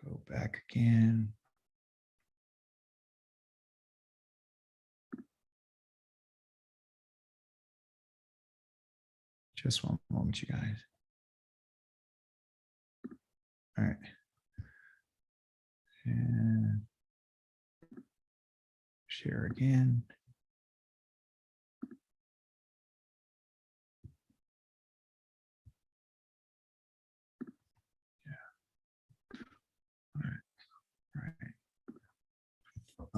Go back again. Just one moment, you guys. All right. And share again. All right. All right.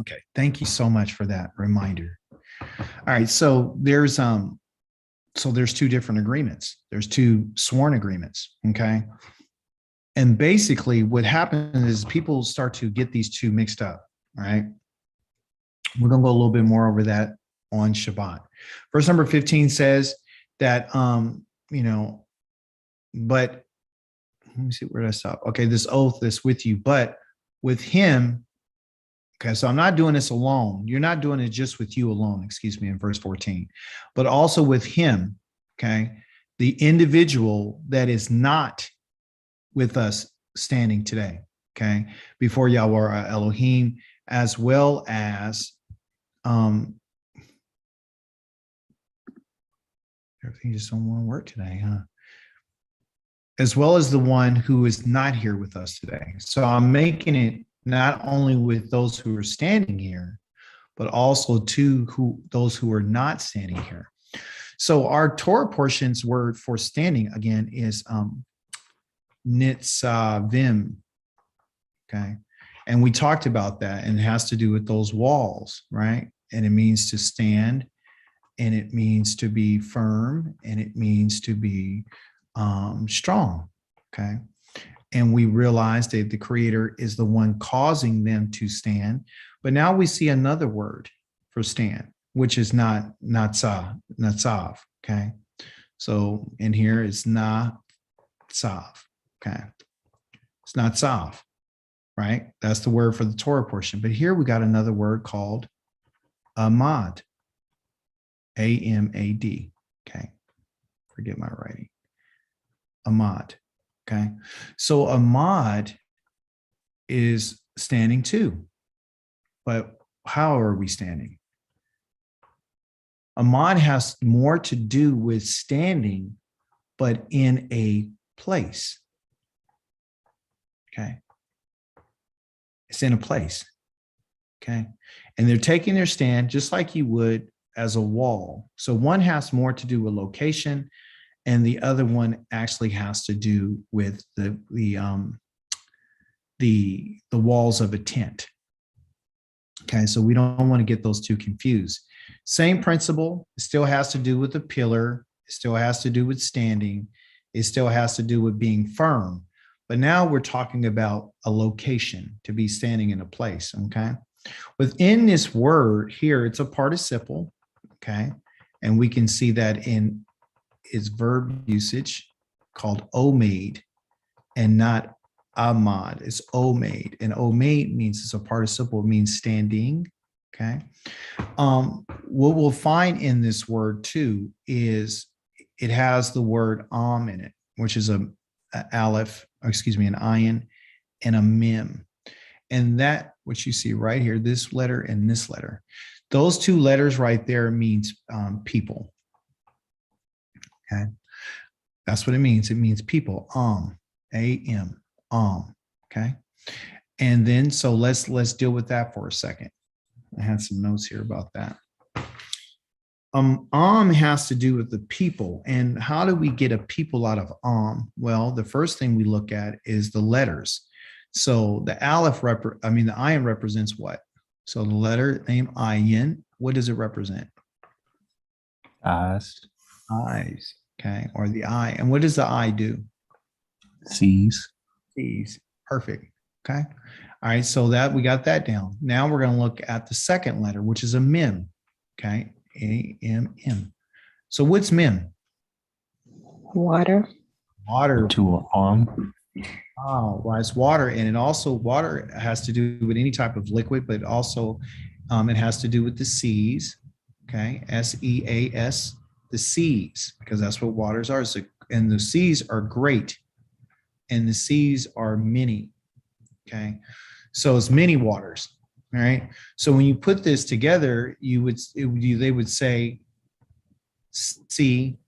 Okay. Thank you so much for that reminder. All right. So there's two different agreements. There's two sworn agreements. Okay. And basically what happens is people start to get these two mixed up. All right. We're going to go a little bit more over that on Shabbat. Verse number 15 says that, but let me see, where did I stop? Okay, this oath is with you, but with him. Okay, so I'm not doing this alone. You're not doing it just with you alone, excuse me, in verse 14, but also with him, okay, the individual that is not with us standing today, okay, before Yahweh our Elohim, as well as everything just don't want to work today, huh? As well as the one who is not here with us today. So I'm making it not only with those who are standing here, but also to those who are not standing here. So our Torah portion's word for standing again is nitzavim. Okay. And we talked about that, and it has to do with those walls, right? And it means to stand, and it means to be firm, and it means to be strong. Okay. And we realize that the Creator is the one causing them to stand. But now we see another word for stand, which is not natzav. Okay. So in here it's natzav. Okay. It's natzav, right? That's the word for the Torah portion. But here we got another word called amad. A-M-A-D. Okay. Forget my writing. Amad. Okay. So amad is standing too. But how are we standing? Amad has more to do with standing, but in a place. Okay. It's in a place. Okay. And they're taking their stand just like you would as a wall. So one has more to do with location, and the other one actually has to do with the walls of a tent. Okay, so we don't want to get those two confused. Same principle. It still has to do with the pillar. It still has to do with standing. It still has to do with being firm. But now we're talking about a location, to be standing in a place. Okay. Within this word here, it's a participle. Okay. And we can see that in its verb usage called omed and not amad. It's omed, and omed means it's a participle, it means standing. Okay. What we'll find in this word too is it has the word in it, which is an ayin and a mem. And that, what you see right here, this letter and this letter, those two letters right there means people. Okay. That's what it means. It means people. A-M. Okay. And then, so let's deal with that for a second. I had some notes here about that. Has to do with the people. And how do we get a people out of Well, the first thing we look at is the letters. So the aleph, the ayin represents what? So the letter name ayin, what does it represent? Eyes. Eyes. Okay. Or the eye. And what does the eye do? Sees. Sees. Perfect. Okay. All right. So that we got that down. Now we're going to look at the second letter, which is a mem. Okay. A-M-M. So what's mem? Water. Water. To an arm. Oh, well, it's water. And it also, water has to do with any type of liquid, but also it has to do with the seas. Okay. S-E-A-S, the seas, because that's what waters are. So, and the seas are great. And the seas are many. Okay. So it's many waters. All right. So when you put this together, they would say, see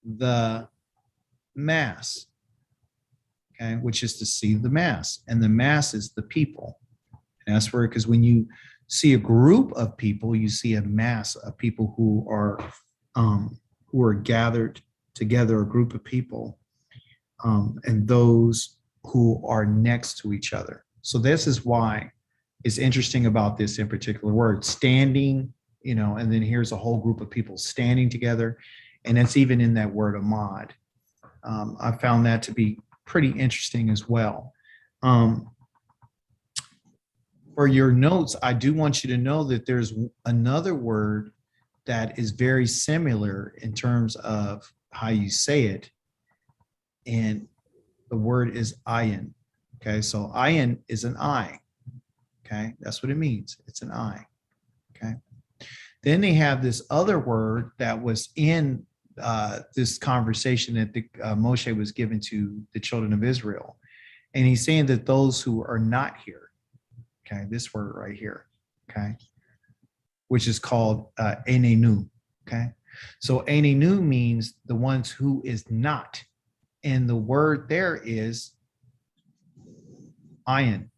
the mass. Okay. Which is to see the mass. And the mass is the people. And that's where, because when you see a group of people, you see a mass of people who are gathered together, a group of people, and those who are next to each other. So this is why it's interesting about this in particular word, standing, and then here's a whole group of people standing together. And that's even in that word amad. I found that to be pretty interesting as well. For your notes, I do want you to know that there's another word that is very similar in terms of how you say it. And the word is ayin. Okay, so ayin is an eye. Okay, that's what it means. It's an eye. Okay. Then they have this other word that was in this conversation that Moshe was given to the children of Israel. And he's saying that those who are not here, okay, this word right here, okay, which is called enenu, okay? So enenu means the ones who is not. And the word there is ayin,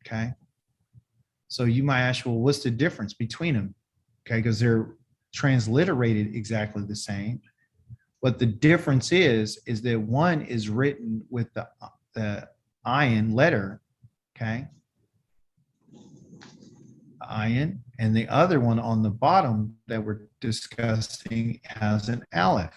okay? So you might ask, well, what's the difference between them? Okay, because they're transliterated exactly the same. But the difference is that one is written with the ayin letter, okay? Ayin, and the other one on the bottom that we're discussing has an aleph.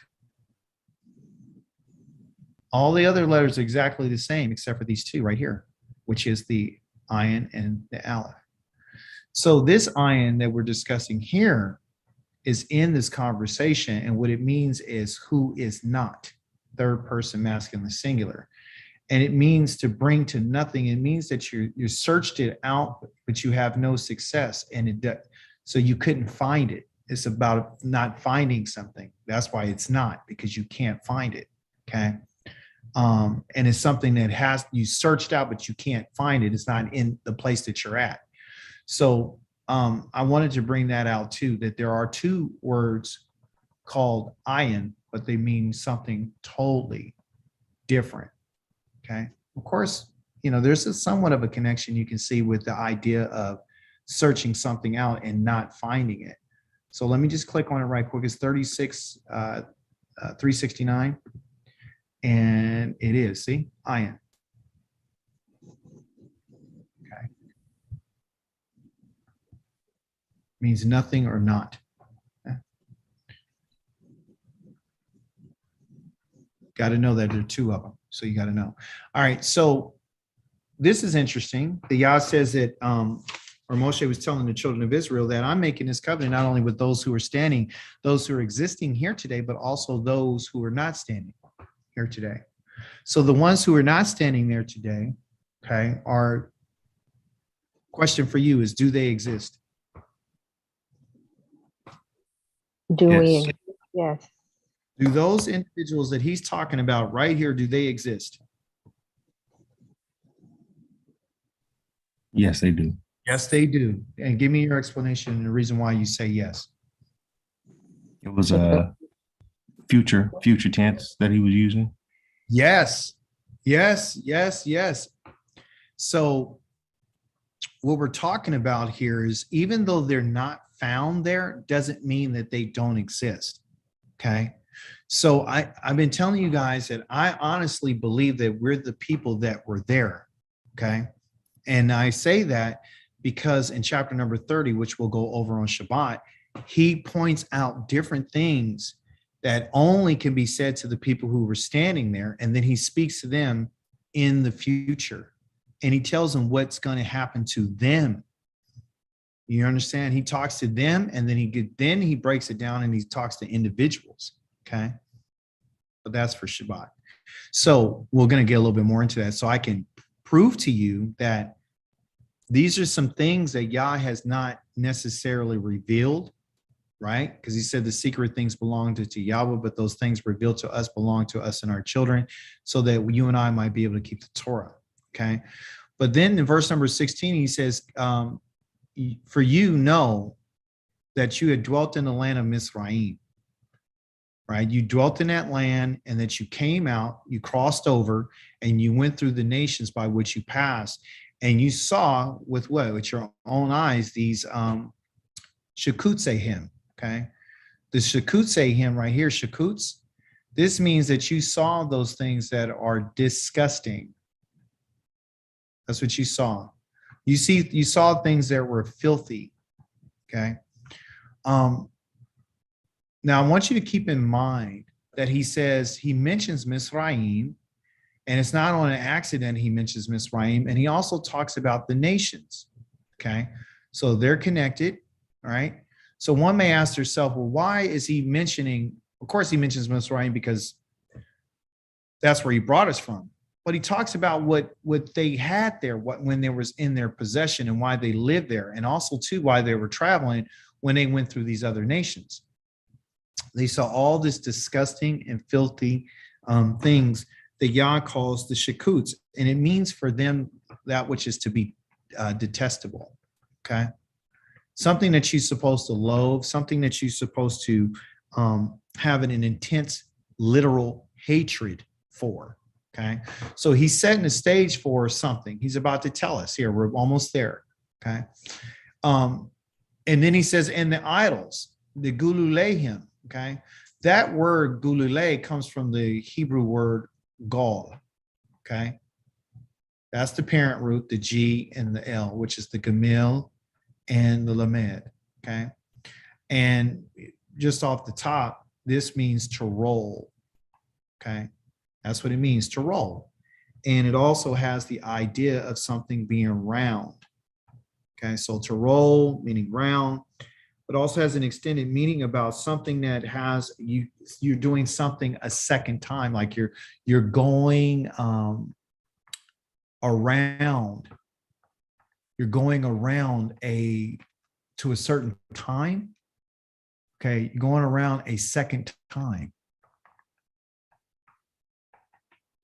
All the other letters are exactly the same except for these two right here, which is the ayin and the aleph. So this ayin that we're discussing here is in this conversation, and what it means is who is not, third person masculine singular. And it means to bring to nothing. It means that you searched it out, but you have no success, and so you couldn't find it. It's about not finding something. That's why it's not, because you can't find it. Okay. And it's something that you searched out, but you can't find it. It's not in the place that you're at. So I wanted to bring that out too, that there are two words called ayin, but they mean something totally different. Okay. Of course, there's somewhat of a connection you can see with the idea of searching something out and not finding it. So let me just click on it right quick. It's 369. And it is, see, ayin. Okay. Means nothing or not. Okay. Got to know that there are two of them. So you got to know. All right. So this is interesting. The Yah says that, or Moshe was telling the children of Israel that I'm making this covenant not only with those who are standing, those who are existing here today, but also those who are not standing here today. So the ones who are not standing there today, okay, question for you is, do they exist? Do Yes. we? Yes. Do those individuals that he's talking about right here, do they exist? Yes, they do. Yes, they do. And give me your explanation and the reason why you say yes. It was a future tense that he was using. Yes, yes, yes, yes. So what we're talking about here is, even though they're not found there, doesn't mean that they don't exist. Okay. So I've been telling you guys that I honestly believe that we're the people that were there. Okay. And I say that because in chapter number 30, which we'll go over on Shabbat, he points out different things that only can be said to the people who were standing there. And then he speaks to them in the future. And he tells them what's going to happen to them. You understand? He talks to them, and then he breaks it down and he talks to individuals. Okay. But that's for Shabbat. So we're going to get a little bit more into that. So I can prove to you that these are some things that Yah has not necessarily revealed, right? Because he said the secret things belong to Yahweh, but those things revealed to us belong to us and our children, so that you and I might be able to keep the Torah. Okay. But then in verse number 16, he says, for you know that you had dwelt in the land of Mizraim, right? You dwelt in that land and that you came out, you crossed over, and you went through the nations by which you passed. And you saw with what? With your own eyes, these Shakutsehim, okay? The Shakutsehim right here, Shakuts, this means that you saw those things that are disgusting. That's what you saw. You saw things that were filthy, okay? Now I want you to keep in mind that he mentions Mizraim, and it's not on an accident he mentions Mizraim, and he also talks about the nations, okay? So they're connected, all right? So one may ask themselves, well, why is he mentioning, of course he mentions Mizraim because that's where he brought us from. But he talks about what they had there, when they was in their possession and why they lived there, and also too why they were traveling when they went through these other nations. They saw all this disgusting and filthy things that Yah calls the shakuts, and it means for them that which is to be detestable. Okay, something that you're supposed to loathe, something that you're supposed to have an intense, literal hatred for. Okay, so he's setting the stage for something. He's about to tell us here. We're almost there. Okay, and then he says, and the idols, the gululehim. Okay, that word gulule comes from the Hebrew word gal. Okay, that's the parent root, the G and the L, which is the gamil and the lamed. Okay, and just off the top, this means to roll. Okay. That's what it means, to roll. And it also has the idea of something being round. Okay, so to roll, meaning round, but also has an extended meaning about something that has you're doing something a second time, like you're going around, you're going around to a certain time. Okay, you're going around a second time.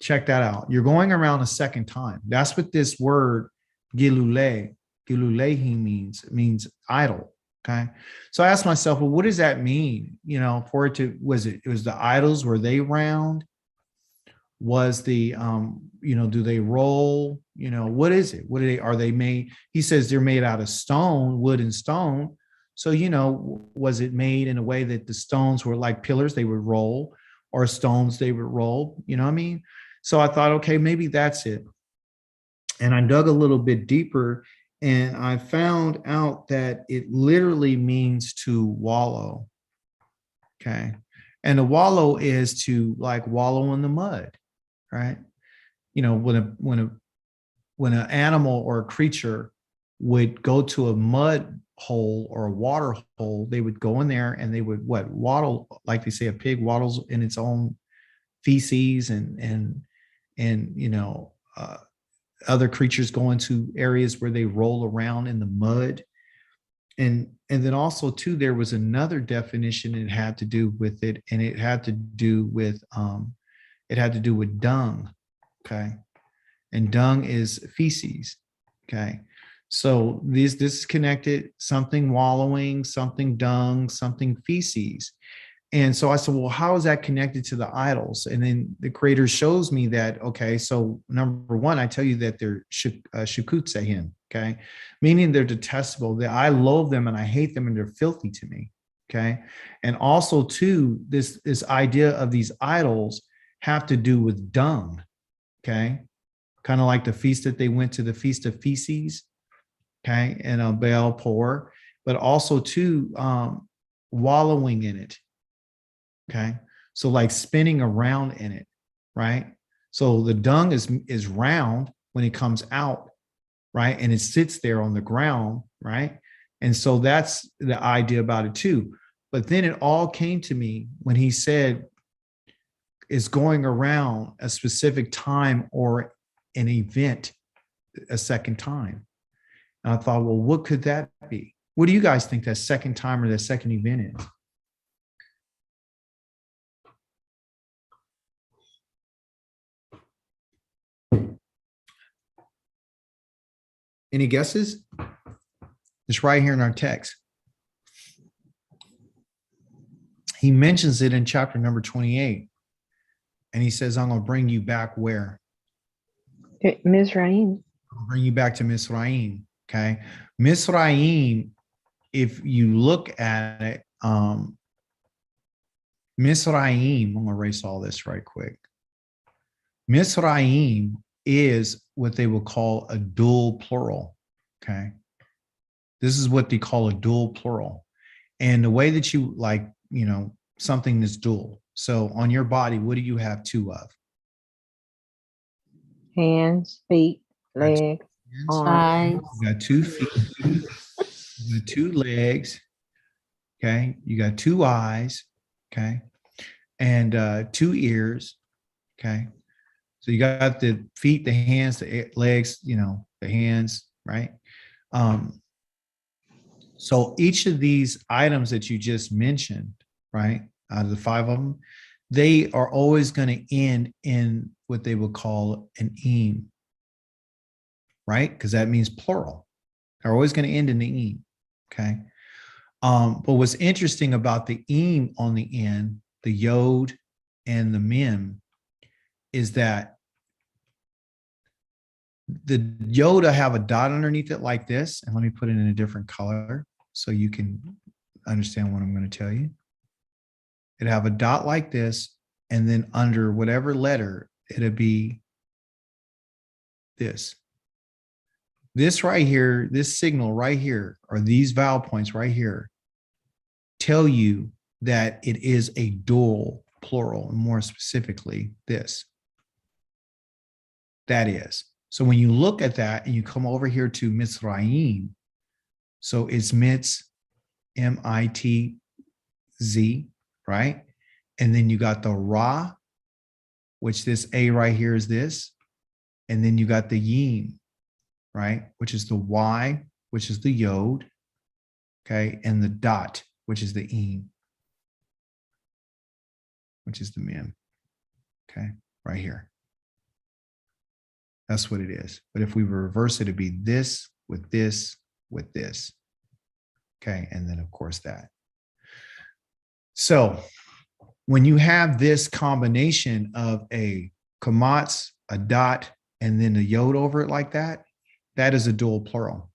Check that out. You're going around a second time. That's what this word gilulehi means. It means idol. Okay. So I asked myself, well, what does that mean? You know, for it to, was the idols, were they round? Was the do they roll? You know, what is it? Are they made? He says they're made out of stone, wood and stone. So, was it made in a way that the stones were like pillars, they would roll, or stones they would roll? You know what I mean? So I thought, okay, maybe that's it. And I dug a little bit deeper and I found out that it literally means to wallow. Okay. And to wallow is to like wallow in the mud, right? When an animal or a creature would go to a mud hole or a water hole, they would go in there and they would waddle, like they say a pig waddles in its own feces, and other creatures go into areas where they roll around in the mud. And then also too, there was another definition it had to do with it, and it had to do with dung. Okay. And dung is feces. Okay. So this is connected, something wallowing, something dung, something feces. And so I said, well, how is that connected to the idols? And then the creator shows me that, okay, so number one, I tell you that they're shukutsehim, okay, meaning they're detestable. That I loathe them and I hate them and they're filthy to me, okay. And also too, this idea of these idols have to do with dung, okay, kind of like the feast that they went to, the Feast of Feces, okay, and Baal Por, but also too wallowing in it. Okay. So like spinning around in it, right? So the dung is round when it comes out, right? And it sits there on the ground, right? And so that's the idea about it too. But then it all came to me when he said it's going around a specific time or an event a second time. And I thought, well, what could that be? What do you guys think that second time or that second event is? Any guesses? It's right here in our text. He mentions it in chapter number 28. And he says, I'm going to bring you back where? Mizraim. I'll bring you back to Mizraim. Okay. Mizraim, if you look at it, Mizraim, I'm going to erase all this right quick. Mizraim is what they will call a dual plural. Okay. This is what they call a dual plural. And the way that you like, you know, something that's dual. So on your body, what do you have two of? Hands, feet, legs, Hands. arms. You got 2 feet, you got 2 legs, okay? You got 2 eyes, okay? And 2 ears, okay? So you got the feet, the hands, the legs, you know, the hands, right? So each of these items that you just mentioned, right, out of the 5 of them, they are always going to end in what they would call an eem, right? Because that means plural. They're always going to end in the eem, okay? But what's interesting about the eem on the end, the yod and the mem, is that the yod have a dot underneath it like this, and let me put it in a different color so you can understand what I'm going to tell you. It have a dot like this, and then under whatever letter, it'll be this. This right here, this signal right here, or these vowel points right here, tell you that it is a dual plural, and more specifically, this. That is. So when you look at that and you come over here to Mitzrayim, so it's Mitz, M-I-T-Z, right? And then you got the Ra, which this A right here is this. And then you got the Yim, right? Which is the Y, which is the Yod, okay? And the dot, which is the Eem, which is the Mem, okay? Right here. That's what it is. But if we reverse it, it'd be this, with this, with this. Okay, and then of course that. So when you have this combination of a kamatz, a dot, and then a yod over it like that, that is a dual plural.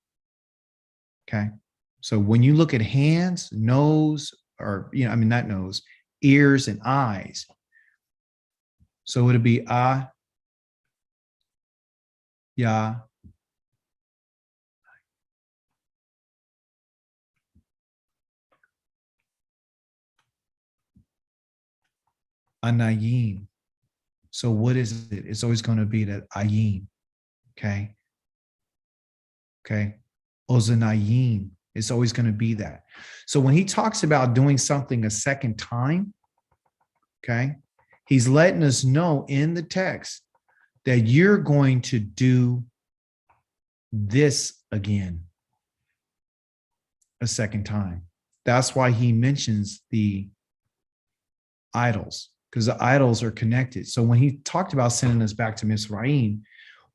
Okay, so when you look at hands, nose, or, you know, I mean, not nose, ears and eyes. So it'd be ya, anayim. So what is it? It's always going to be that ayim. Okay. Okay. Ozanayim. It's always going to be that. So when he talks about doing something a second time, okay, he's letting us know in the text that you're going to do this again a second time. That's why he mentions the idols, because the idols are connected. So when he talked about sending us back to Mizraim,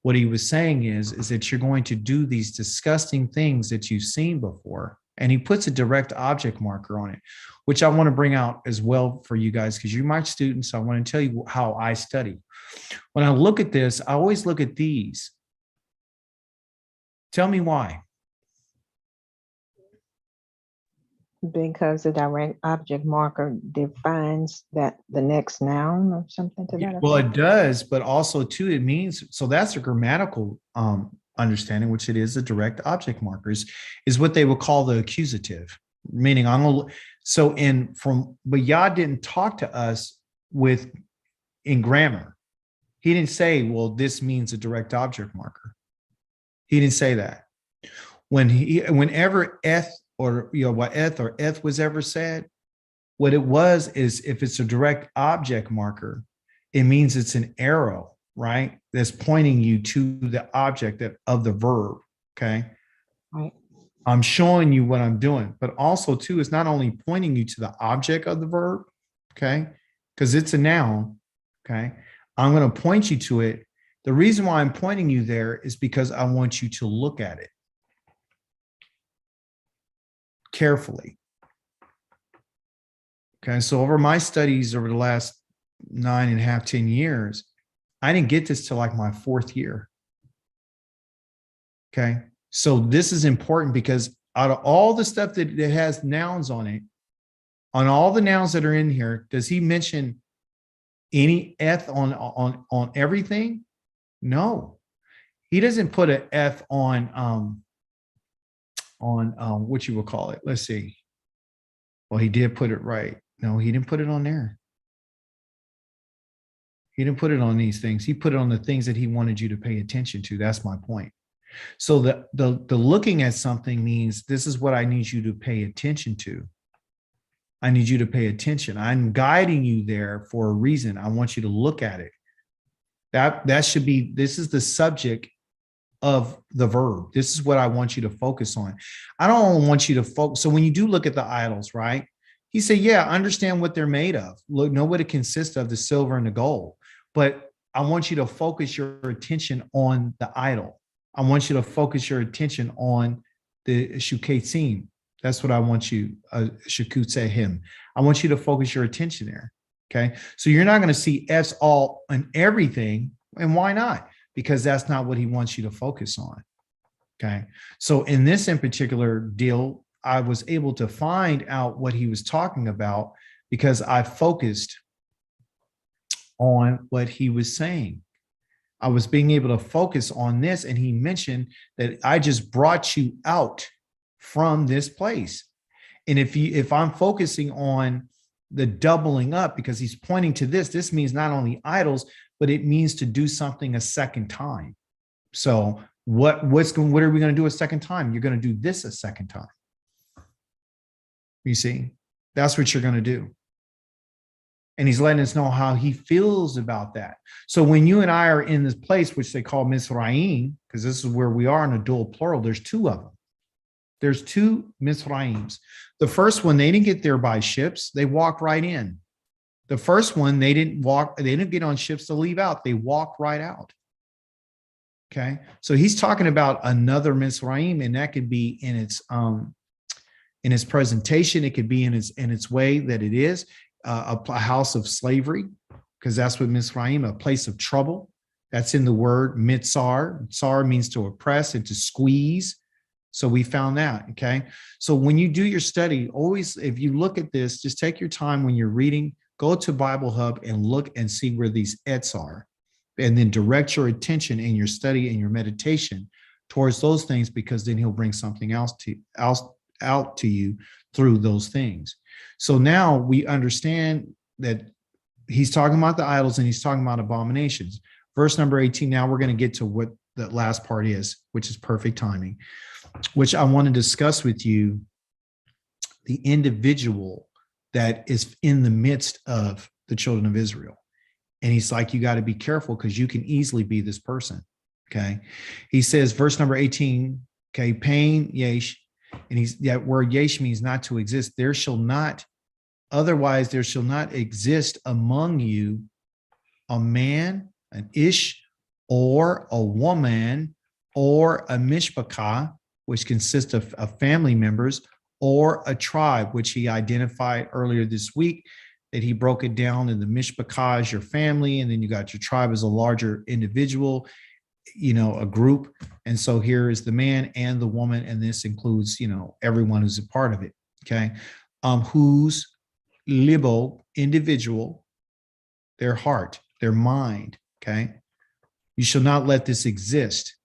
what he was saying is that you're going to do these disgusting things that you've seen before. And he puts a direct object marker on it, which I want to bring out as well for you guys, because you're my students. So I want to tell you how I study. When I look at this, I always look at these. Tell me why. Because the direct object marker defines that the next noun or something to that Well, effect. it does, but also too, it means, so that's a grammatical understanding, which it is a direct object markers, is what they would call the accusative, meaning I'm gonna, so in from, but Yah didn't talk to us with in grammar. He didn't say, well, this means a direct object marker. He didn't say that. Whenever eth, or, you know, what eth or eth was ever said, what it was is, if it's a direct object marker, it means it's an arrow, right? That's pointing you to the object of the verb, okay? Right. I'm showing you what I'm doing, but also too, it's not only pointing you to the object of the verb, okay? Because it's a noun, okay? I'm going to point you to it. The reason why I'm pointing you there is because I want you to look at it carefully. Okay, so over my studies over the last 9.5, 10 years, I didn't get this till like my 4th year. Okay, so this is important because out of all the stuff that has nouns on it, on all the nouns that are in here, does he mention any eth on everything? No, he doesn't put an F on what you would call it. Let's see. Well, he did put it right. No, he didn't put it on there. He didn't put it on these things. He put it on the things that he wanted you to pay attention to. That's my point. So the looking at something means this is what I need you to pay attention to. I need you to pay attention. I'm guiding you there for a reason. I want you to look at it. That should be, this is the subject of the verb. This is what I want you to focus on. I don't want you to focus. So when you do look at the idols, right? He said, yeah, understand what they're made of. Look, know what it consists of, the silver and the gold. But I want you to focus your attention on the idol. I want you to focus your attention on the shuketzim. That's what I want you, shukutse him. I want you to focus your attention there. Okay. So you're not going to see F's all and everything. And why not? Because that's not what he wants you to focus on. Okay. So in this in particular deal, I was able to find out what he was talking about because I focused on what he was saying. I was being able to focus on this, and he mentioned that I just brought you out from this place. And if I'm focusing on the doubling up, because he's pointing to this means not only idols, but it means to do something a second time. So what are we going to do a second time? You're going to do this a second time. You see, that's what you're going to do. And he's letting us know how he feels about that. So when you and I are in this place, which they call Mizraim, because this is where we are in a dual plural, there's 2 of them. There's 2 Mizraims. The first one, they didn't get there by ships. They walked right in. The first one, they didn't get on ships to leave out. They walked right out. Okay. So he's talking about another Mizraim, and that could be in its presentation. It could be in its way that it is. A house of slavery, because that's what Mizraim, a place of trouble. That's in the word mitzar. Tsar means to oppress and to squeeze. So we found that, okay? So when you do your study, always, if you look at this, just take your time when you're reading, go to Bible Hub and look and see where these ets are, and then direct your attention in your study and your meditation towards those things, because then he'll bring something else out to you through those things. So now we understand that he's talking about the idols and he's talking about abominations. Verse number 18, now we're going to get to what the last part is, which is perfect timing, which I want to discuss with you the individual that is in the midst of the children of Israel. And he's like, you got to be careful because you can easily be this person. Okay. He says, verse number 18, okay, pain, yesh. And that word yesh means not to exist. There shall not exist among you a man, an ish, or a woman, or a mishpachah, which consists of family members, or a tribe, which he identified earlier this week, that he broke it down in the mishpachah as your family, and then you got your tribe as a larger individual, a group. And so here is the man and the woman, and this includes, everyone who's a part of it. Okay. Whose libo, individual, their heart, their mind. Okay. You shall not let this exist.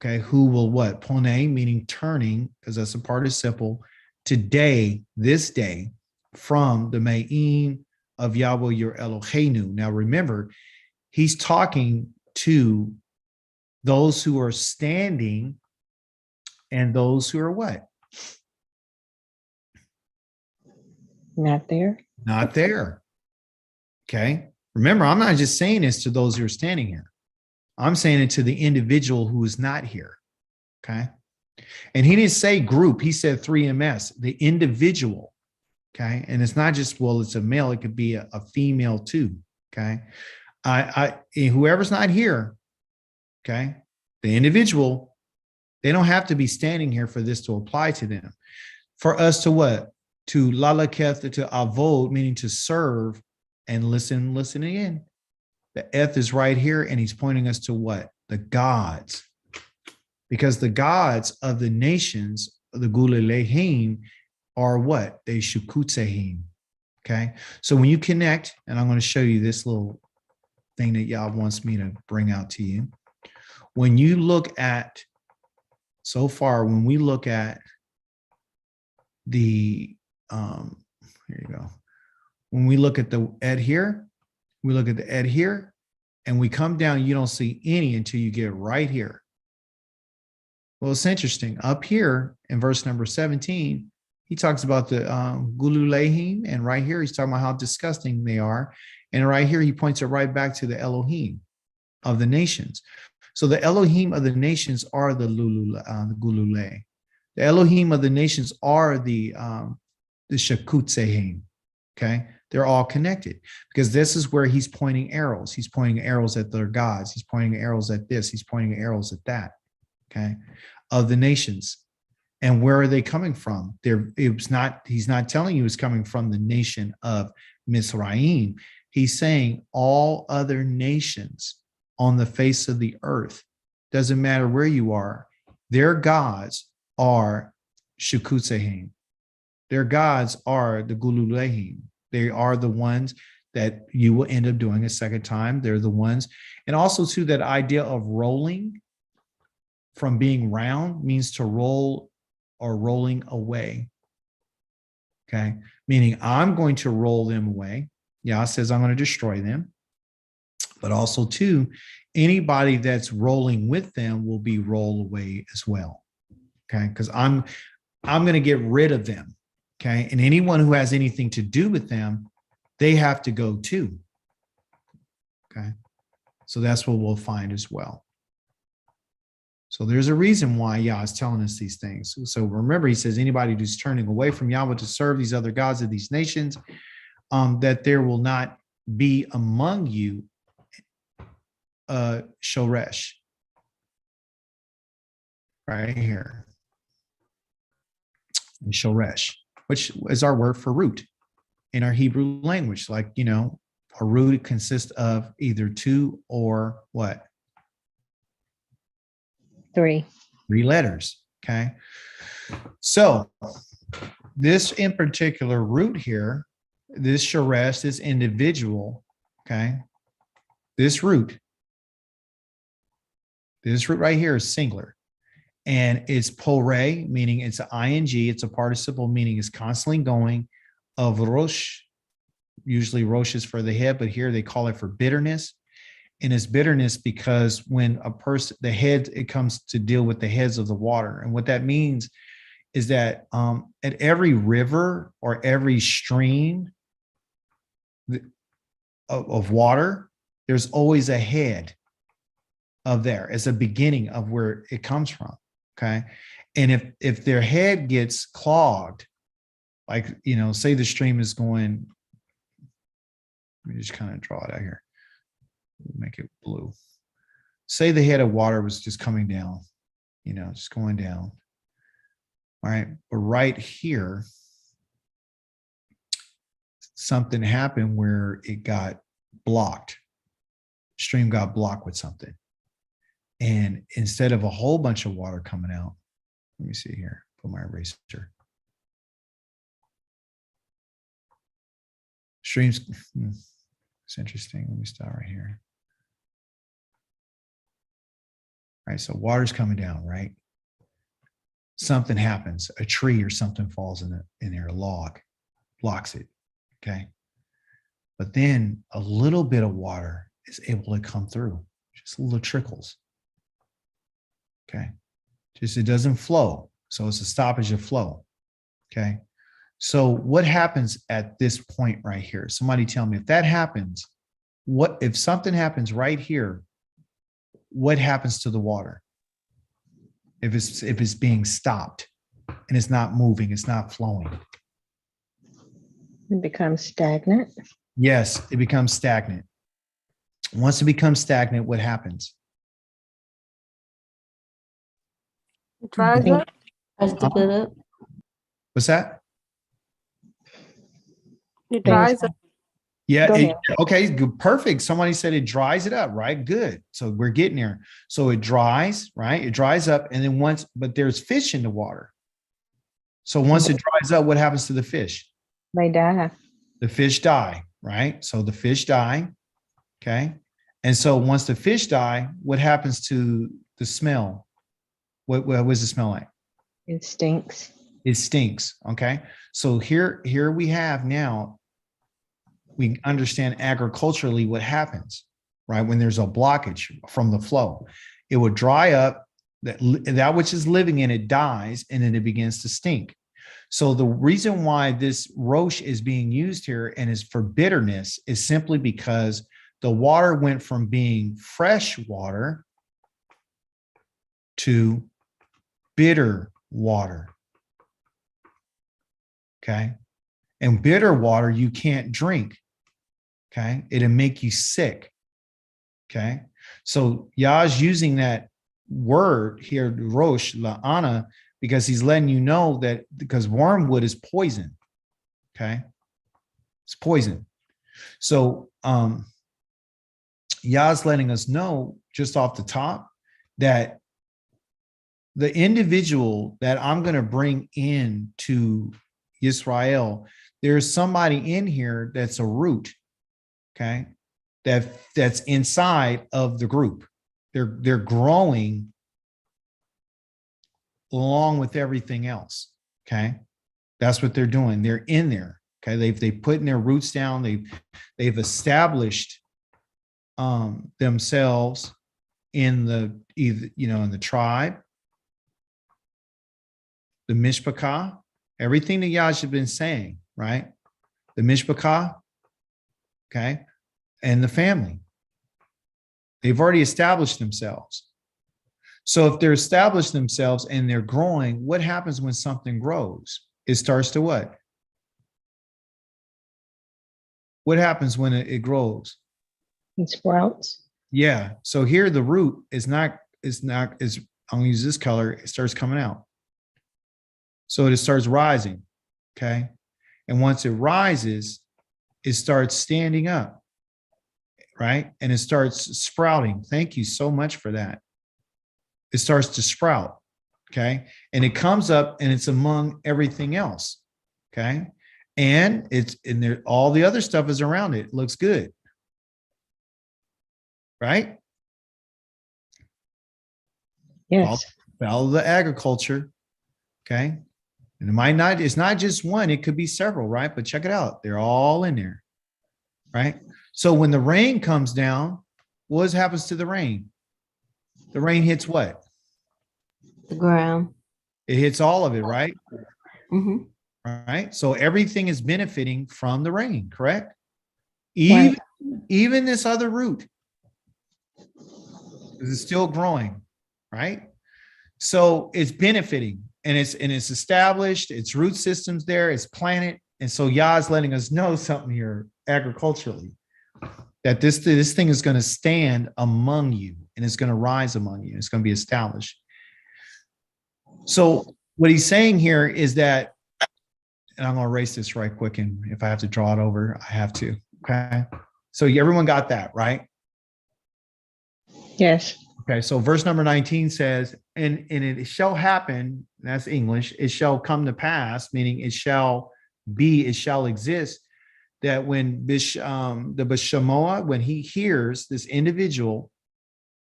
Okay. Who will what? Pone, meaning turning, because that's a participle. Today, this day, from the Ma'im of Yahweh your Eloheinu. Now remember, he's talking to those who are standing and those who are what? Not there. Not there. Okay. Remember, I'm not just saying this to those who are standing here. I'm saying it to the individual who is not here. Okay. And he didn't say group. He said 3MS, the individual. Okay. And it's not just, well, it's a male. It could be a female too. Okay. Whoever's not here, Okay. The individual, they don't have to be standing here for this to apply to them. For us to what? To lalaketh, to avod, meaning to serve and listen again. The eth is right here, and he's pointing us to what? The gods. Because the gods of the nations, the Gulelehim, are what? They Shukutsehim. Okay. So when you connect, and I'm going to show you this little thing that Yah wants me to bring out to you. When you look at, so far, when we look at the, here you go. When we look at the ed here, we look at the ed here, and we come down, you don't see any until you get right here. Well, it's interesting. Up here in verse number 17, he talks about the Gululehim, and right here he's talking about how disgusting they are. And right here he points it right back to the Elohim of the nations. So the Elohim of the nations are the Gulule. The Elohim of the nations are the Shakutsehim. Okay, they're all connected because this is where he's pointing arrows. He's pointing arrows at their gods. He's pointing arrows at this. He's pointing arrows at that. Okay, of the nations. And where are they coming from? He's not telling you it's coming from the nation of Mizraim. He's saying all other nations on the face of the earth, doesn't matter where you are, their gods are Shukutsehim. Their gods are the Gululehim. They are the ones that you will end up doing a second time. They're the ones. And also, too, that idea of rolling from being round means to roll or rolling away. Okay. Meaning I'm going to roll them away. Yah says I'm going to destroy them. But also, too, anybody that's rolling with them will be rolled away as well. Okay. Because I'm going to get rid of them. Okay. And anyone who has anything to do with them, they have to go too. Okay. So that's what we'll find as well. So there's a reason why Yah is telling us these things. So remember, he says, anybody who's turning away from Yahweh to serve these other gods of these nations, that there will not be among you shoresh. Right here. And shoresh, which is our word for root in our Hebrew language. Like, a root consists of either two or what? Three letters. Okay. So this in particular root here, this shoresh, this individual, okay, this root right here is singular. And it's poré, meaning it's an ing, it's a participle, meaning it's constantly going, of rosh. Usually rosh is for the head, but here they call it for bitterness. And it's bitterness because when a person, the head, it comes to deal with the heads of the water. And what that means is that at every river or every stream of water, there's always a head of there. It's a beginning of where it comes from. Okay. And if their head gets clogged, like, say the stream is going, let me just kind of draw it out here. Make it blue. Say the head of water was just coming down, just going down. All right. But right here, something happened where it got blocked. Stream got blocked with something. And instead of a whole bunch of water coming out, let me see here, put my eraser. Streams, it's interesting. Let me start right here. All right, so water's coming down, right? Something happens, a tree or something falls in there, a log blocks it, okay? But then a little bit of water is able to come through, just little trickles, okay? Just it doesn't flow, so it's a stoppage of flow, okay? So what happens at this point right here? Somebody tell me if that happens, what if something happens right here, what happens to the water? If it's being stopped and it's not moving, it's not flowing. It becomes stagnant. Yes, it becomes stagnant. Once it becomes stagnant, what happens? Dries up. Has to build up. What's that? It dries up. Yeah. Go it- ahead. okay. Good, perfect. Somebody said it dries it up, right? Good. So we're getting there. So it dries, right? It dries up, and then but there's fish in the water. So once it dries up, what happens to the fish? They die. The fish die, right? So the fish die. Okay. And so once the fish die, what happens to the smell? What does the smell like? It stinks. It stinks. Okay. So here we have now, we understand agriculturally what happens, right? When there's a blockage from the flow, it would dry up, that which is living in it dies, and then it begins to stink. So the reason why this rosh is being used here and is for bitterness is simply because the water went from being fresh water to bitter water. Okay. And bitter water you can't drink. Okay. It'll make you sick. Okay. So Yah's using that word here, rosh, la'ana, because he's letting you know that because wormwood is poison. Okay. It's poison. So Yah's letting us know just off the top that the individual that I'm going to bring in to Israel, there's somebody in here that's a root, okay, that's inside of the group. They're growing along with everything else, okay? That's what they're doing. They're in there, okay? They've put their roots down. They've established themselves in the tribe, the mishpachah, everything that Yah's been saying, right? The mishpachah, okay, and the family. They've already established themselves. So if they're established themselves and they're growing, what happens when something grows? It starts to what? What happens when it grows? It sprouts. Yeah. So here the root is I'm gonna use this color, it starts coming out. So it starts rising. Okay. And once it rises, it starts standing up. Right. And it starts sprouting. Thank you so much for that. It starts to sprout. Okay. And it comes up and it's among everything else. Okay. And it's in there, all the other stuff is around it. It looks good. Right? Yes. Follow the agriculture. Okay. And it's not just one, it could be several, right? But check it out. They're all in there. Right. So when the rain comes down, what happens to the rain? The rain hits what? The ground. It hits all of it, right? Mm-hmm. Right. So everything is benefiting from the rain, correct? Right. Even this other root is still growing, right? So it's benefiting and it's established, its root system's there, it's planted. And so Yah's letting us know something here agriculturally, that this thing is going to stand among you and it's going to rise among you. It's going to be established. So what he's saying here is that, and I'm going to erase this right quick, and if I have to draw it over, I have to. Okay. So everyone got that, right? Yes. Okay. So verse number 19 says, and it shall happen, that's English, it shall come to pass, meaning it shall be, it shall exist, that when the Bishamoah, when he hears this individual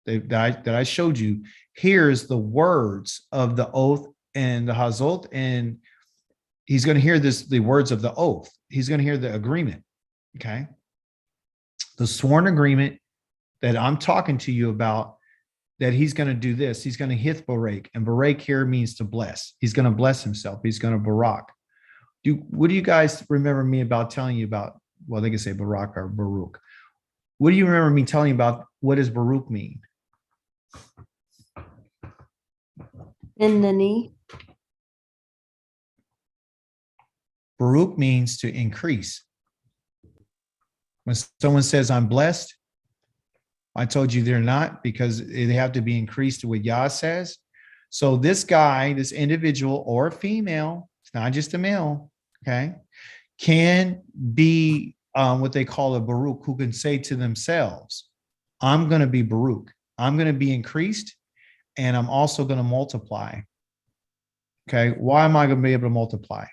that I showed you, hears the words of the oath and the hazot, and he's going to hear the words of the oath. He's going to hear the agreement. Okay. The sworn agreement that I'm talking to you about, that he's going to do this. He's going to hith barak, and barak here means to bless. He's going to bless himself. He's going to barak. What do you guys remember me about telling you about? Well, they can say barak or baruch. What do you remember me telling you about? What does baruch mean? In the knee. Baruch means to increase. When someone says, I'm blessed, I told you they're not, because they have to be increased to what Yah says. So this guy, this individual or female, it's not just a male, okay, can be what they call a Baruch, who can say to themselves, I'm going to be Baruch. I'm going to be increased, and I'm also going to multiply. Okay. Why am I going to be able to multiply?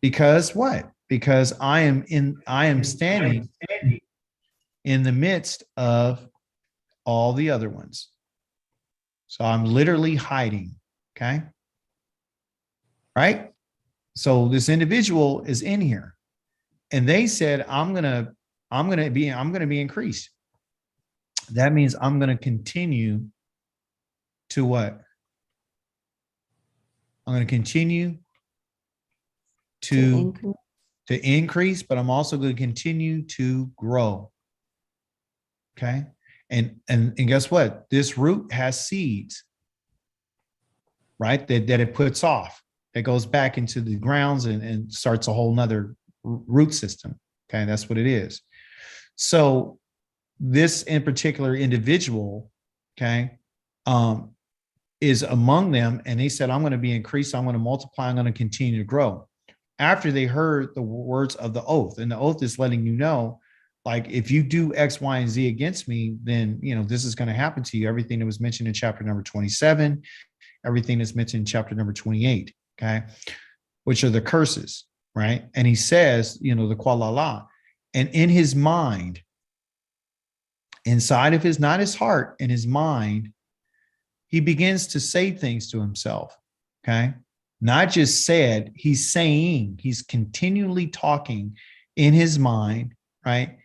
Because what? Because I am standing in the midst of all the other ones. So I'm literally hiding. Okay. Right. So this individual is in here, and they said, I'm going to be increased. That means I'm going to continue to what? I'm going to continue to increase, but I'm also going to continue to grow. Okay. And guess what? This root has seeds, right? That it puts off. It goes back into the grounds and starts a whole nother root system. Okay. That's what it is. So this in particular individual, okay, is among them. And they said, I'm going to be increased. I'm going to multiply. I'm going to continue to grow. After they heard the words of the oath, and the oath is letting you know, like, if you do X, Y, and Z against me, then, this is going to happen to you. Everything that was mentioned in chapter number 27, everything that's mentioned in chapter number 28, okay, which are the curses, right? And he says, the qualala, and in his mind, inside of his, not his heart, in his mind, he begins to say things to himself, okay? Not just said, he's saying, he's continually talking in his mind, right?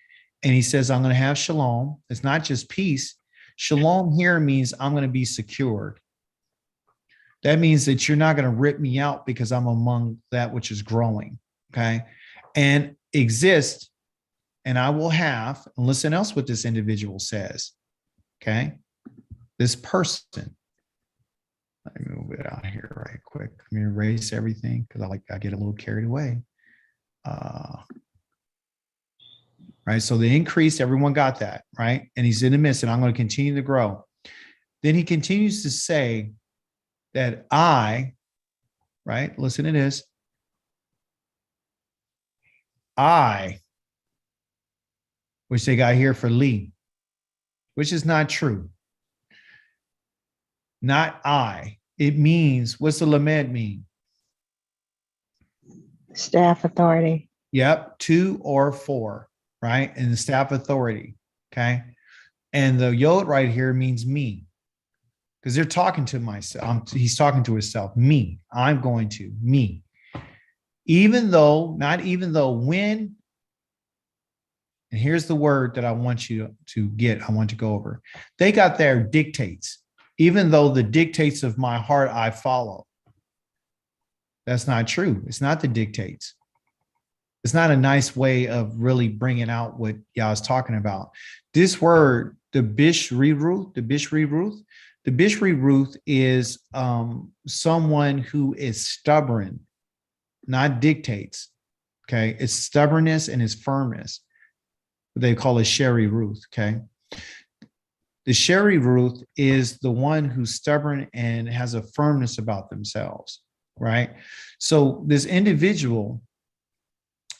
And he says, I'm going to have shalom. It's not just peace. Shalom here means I'm going to be secured. That means that you're not going to rip me out because I'm among that which is growing, okay? And exist, and I will have, and listen else what this individual says, okay? This person. Let me move it out here right quick. Let me erase everything because I get a little carried away. Right. So the increase, everyone got that, right? And he's in the midst, and I'm going to continue to grow. Then he continues to say that right? Listen to this. Which they got here for Lee, which is not true. Not I. It means, what's the lamed mean? Staff authority. Yep, 2 or 4, right? And the staff authority, okay? And the yod right here means me, because they're talking to myself. He's talking to himself, me. I'm going to, me. Not even though, when, and here's the word that I want you to get, I want to go over. They got their dictates. Even though the dictates of my heart I follow. That's not true. It's not the dictates. It's not a nice way of really bringing out what Yah is talking about. This word, the Bishri Ruth is someone who is stubborn, not dictates. Okay. It's stubbornness and it's firmness. They call it Sherry Ruth. Okay. The Sherry Ruth is the one who's stubborn and has a firmness about themselves, right? So this individual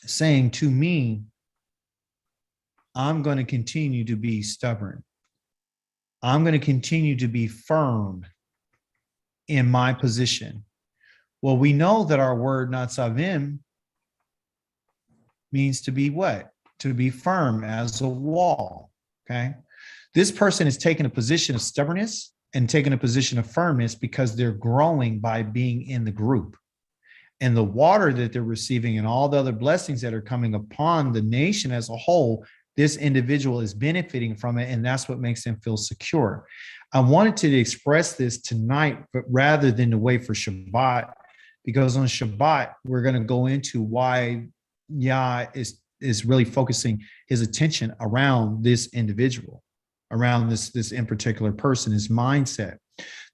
saying to me, I'm going to continue to be stubborn. I'm going to continue to be firm in my position. Well, we know that our word natsavim means to be what? To be firm as a wall, okay? This person is taking a position of stubbornness and taking a position of firmness because they're growing by being in the group. And the water that they're receiving and all the other blessings that are coming upon the nation as a whole, this individual is benefiting from it, and that's what makes them feel secure. I wanted to express this tonight, but rather than to wait for Shabbat, because on Shabbat, we're going to go into why Yah is really focusing his attention around this individual, around this in particular person, his mindset.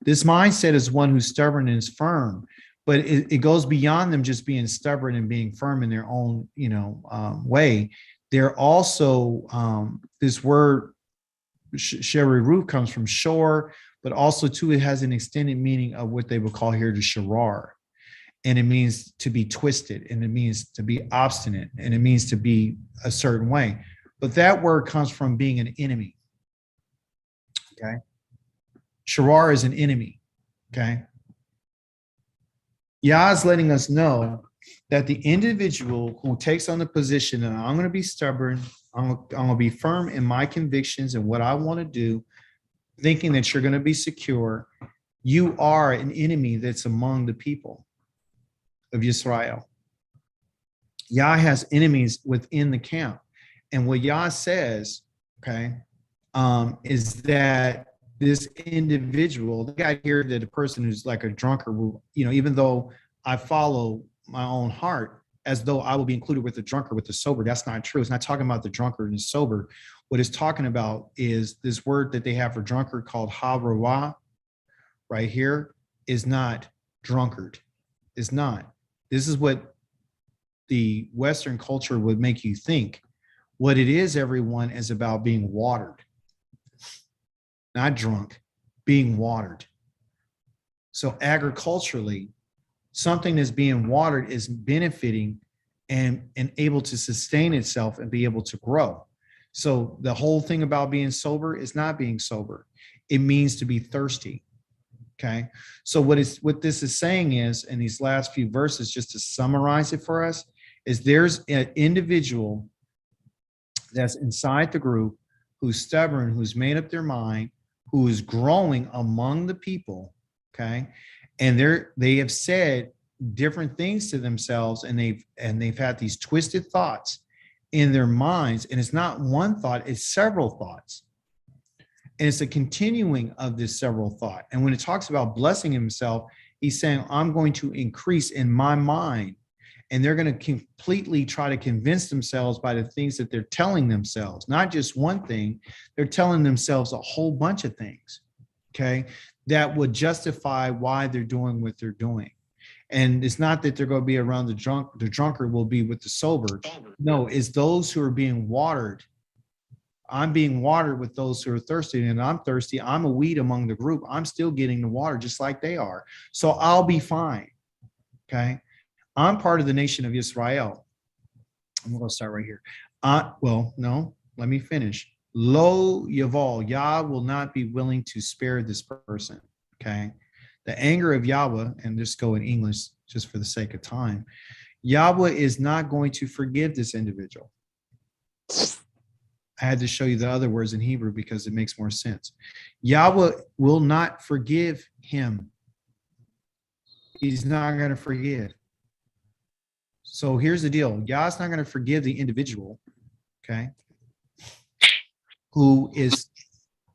This mindset is one who's stubborn and is firm, but it goes beyond them just being stubborn and being firm in their own, way. They're also, this word, Sherry Ruth, comes from shore, but also too, it has an extended meaning of what they would call here the sharar. And it means to be twisted, and it means to be obstinate, and it means to be a certain way. But that word comes from being an enemy. Okay. Sharar is an enemy. Okay. Yah is letting us know that the individual who takes on the position that I'm going to be stubborn, I'm going to be firm in my convictions and what I want to do, thinking that you're going to be secure, you are an enemy that's among the people of Israel. Yah has enemies within the camp. And what Yah says, okay, is that this individual, the guy here, that a person who's like a drunkard will, even though I follow my own heart, as though I will be included with the drunkard, with the sober. That's not true. It's not talking about the drunkard and the sober. What it's talking about is this word that they have for drunkard called ha-ra-wah right here is not drunkard. It's not. This is what the Western culture would make you think. What it is, everyone, is about being watered. Not drunk, being watered. So agriculturally, something that's being watered is benefiting and able to sustain itself and be able to grow. So the whole thing about being sober is not being sober. It means to be thirsty. Okay. So what this is saying is, in these last few verses, just to summarize it for us, is there's an individual that's inside the group who's stubborn, who's made up their mind, who is growing among the people, okay? And they have said different things to themselves, and they've had these twisted thoughts in their minds, and it's not one thought, it's several thoughts. And it's a continuing of this several thought. And when it talks about blessing himself, he's saying, I'm going to increase in my mind. And they're going to completely try to convince themselves by the things that they're telling themselves, not just one thing, they're telling themselves a whole bunch of things, okay, that would justify why they're doing what they're doing. And it's not that they're going to be around the drunkard will be with the sober. No, it's those who are being watered. I'm being watered with those who are thirsty, and I'm thirsty. I'm a weed among the group. I'm still getting the water just like they are. So I'll be fine, okay? I'm part of the nation of Israel. I'm going to start right here. Well, no, let me finish. Lo Yaval, Yah will not be willing to spare this person. Okay. The anger of Yahweh, and just go in English just for the sake of time. Yahweh is not going to forgive this individual. I had to show you the other words in Hebrew because it makes more sense. Yahweh will not forgive him. He's not going to forgive. So here's the deal. Yah's not going to forgive the individual, okay, who is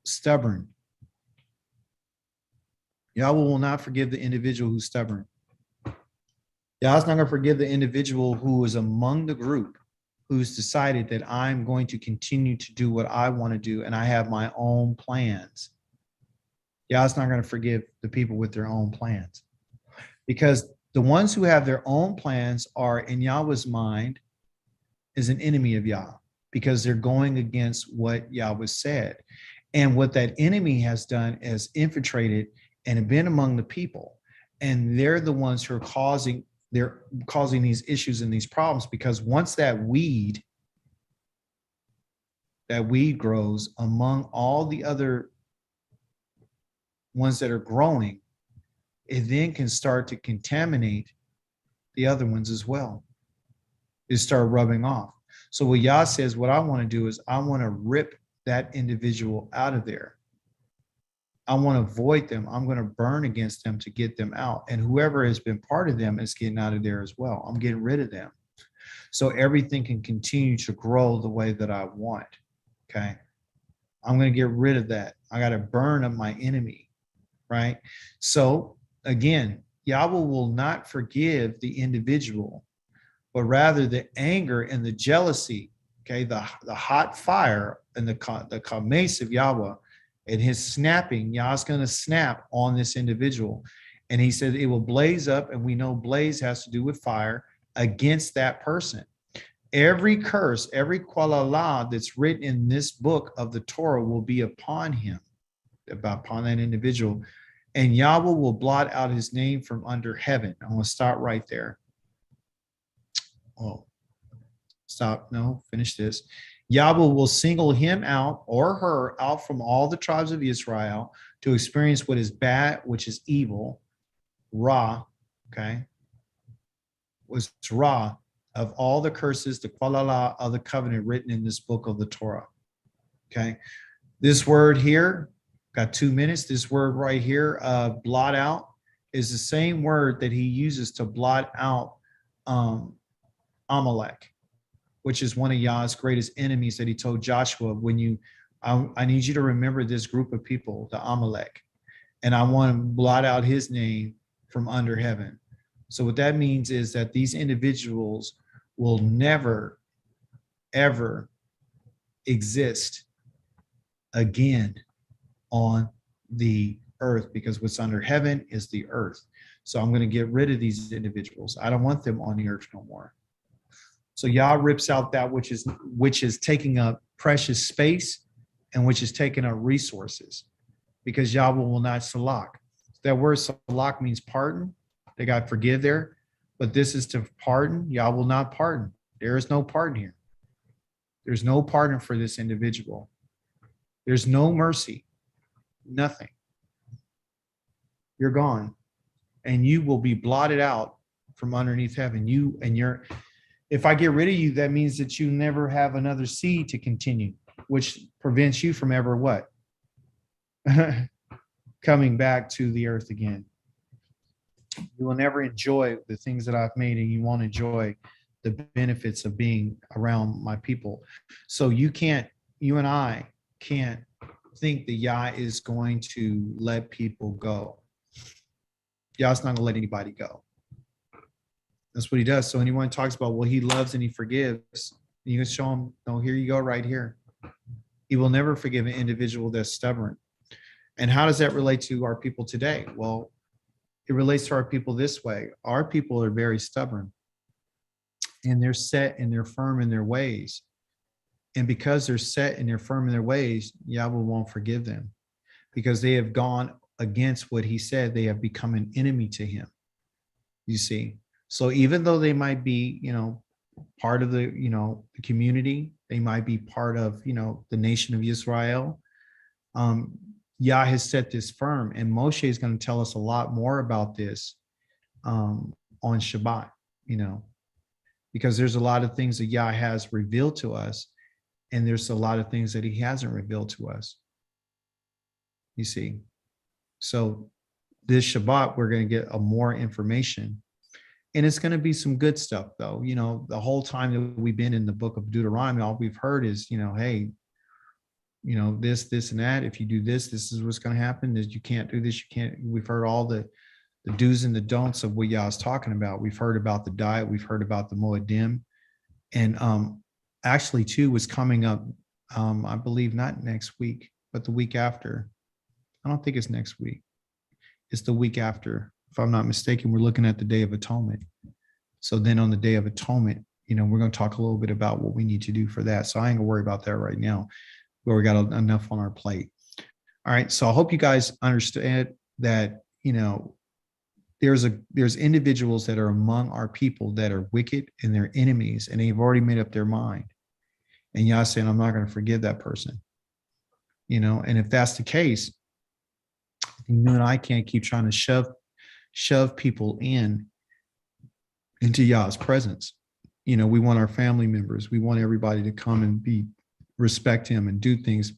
stubborn. Yahweh will not forgive the individual who's stubborn. Yah's not going to forgive the individual who is among the group who's decided that I'm going to continue to do what I want to do and I have my own plans. Yah's not going to forgive the people with their own plans, because the ones who have their own plans are, in Yahweh's mind, is an enemy of Yah, because they're going against what Yahweh said. And what that enemy has done is infiltrated and been among the people. And they're the ones who are causing these issues and these problems, because once that weed grows among all the other ones that are growing, it then can start to contaminate the other ones as well. It start rubbing off. So what Yah says, what I want to do is I want to rip that individual out of there. I want to avoid them. I'm going to burn against them to get them out. And whoever has been part of them is getting out of there as well. I'm getting rid of them. So everything can continue to grow the way that I want. Okay. I'm going to get rid of that. I got to burn up my enemy. Right. So again, Yahweh will not forgive the individual, but rather the anger and the jealousy, okay, the hot fire and the kames of Yahweh and his snapping, Yah's going to snap on this individual. And he said it will blaze up, and we know blaze has to do with fire, against that person. Every curse, every qualala that's written in this book of the Torah will be upon him. upon that individual. And Yahweh will blot out his name from under heaven. I'm going to stop right there. Oh, stop. No, finish this. Yahweh will single him out or her out from all the tribes of Israel to experience what is bad, which is evil, Ra, okay, was Ra, of all the curses, the Kualala of the covenant written in this book of the Torah. Okay. This word here, got 2 minutes. This word right here, blot out, is the same word that he uses to blot out Amalek, which is one of Yah's greatest enemies that he told Joshua, I need you to remember this group of people, the Amalek, and I want to blot out his name from under heaven. So what that means is that these individuals will never, ever exist again on the earth, because what's under heaven is the earth. So I'm going to get rid of these individuals. I don't want them on the earth no more. So Yah rips out that which is taking up precious space and which is taking up resources, because Yahweh will not salak. That word salak means pardon. They got forgive there, but this is to pardon. Yah will not pardon. There is no pardon here. There's no pardon for this individual. There's no mercy, nothing. You're gone, and you will be blotted out from underneath heaven. If I get rid of you, that means that you never have another seed to continue, which prevents you from ever what? Coming back to the earth again. You will never enjoy the things that I've made, and you won't enjoy the benefits of being around my people. So you and I can't think that Yah is going to let people go. Yah's not going to let anybody go. That's what he does. So anyone talks about, well, he loves and he forgives, you can show him, no, here you go right here. He will never forgive an individual that's stubborn. And how does that relate to our people today? Well, it relates to our people this way. Our people are very stubborn, and they're set and they're firm in their ways. And because they're set and they're firm in their ways, Yahweh won't forgive them, because they have gone against what he said. They have become an enemy to him. You see? So even though they might be, part of the, the community, they might be part of, the nation of Israel. Yah has set this firm, and Moshe is going to tell us a lot more about this on Shabbat, because there's a lot of things that Yah has revealed to us, and there's a lot of things that he hasn't revealed to us. You see? So this Shabbat, we're going to get more information. And it's going to be some good stuff, though. The whole time that we've been in the book of Deuteronomy, all we've heard is, hey, this, and that. If you do this, this is what's going to happen. Is you can't do this. You can't. We've heard all the do's and the don'ts of what Yah's talking about. We've heard about the diet. We've heard about the Moedim. And actually, too, was coming up, I believe, not next week, but the week after. I don't think it's next week. It's the week after. If I'm not mistaken, we're looking at the Day of Atonement. So then on the Day of Atonement, we're going to talk a little bit about what we need to do for that. So I ain't going to worry about that right now, where we got enough on our plate. All right. So I hope you guys understand that, there's individuals that are among our people that are wicked and they're enemies, and they've already made up their mind. And Yah saying, I'm not going to forgive that person. And if that's the case, you and I can't keep trying to shove people into Yah's presence. We want our family members. We want everybody to come and respect him and do things.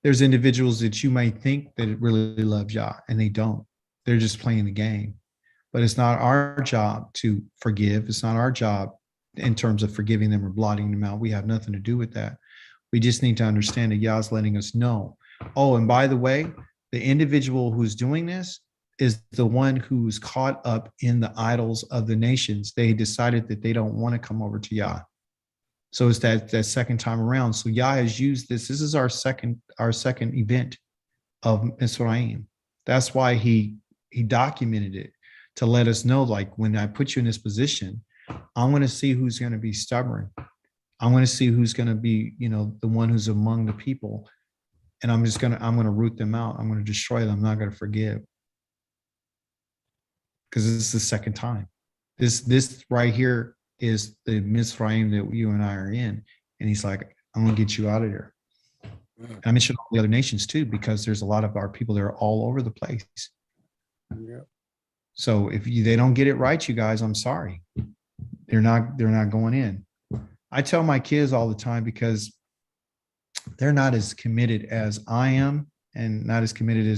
There's individuals that you might think that really love Yah, and they don't. They're just playing the game. But it's not our job to forgive. It's not our job in terms of forgiving them or blotting them out. We have nothing to do with that. We just need to understand that Yah's letting us know. Oh, and by the way, the individual who's doing this is the one who's caught up in the idols of the nations. They decided that they don't want to come over to Yah. So it's that second time around. So Yah has used this. This is our second event of Mizraim. That's why he documented it, to let us know, like, when I put you in this position, I want to see who's going to be stubborn. I want to see who's going to be, the one who's among the people And I'm going to root them out. I'm going to destroy them. I'm not going to forgive. Because this is the second time. This right here is the Mitzrayim that you and I are in. And he's like, I'm going to get you out of there. And I mentioned all the other nations too, because there's a lot of our people that are all over the place. Yeah. So if they don't get it right, you guys, I'm sorry. They're not going in. I tell my kids all the time, because they're not as committed as I am and not as committed as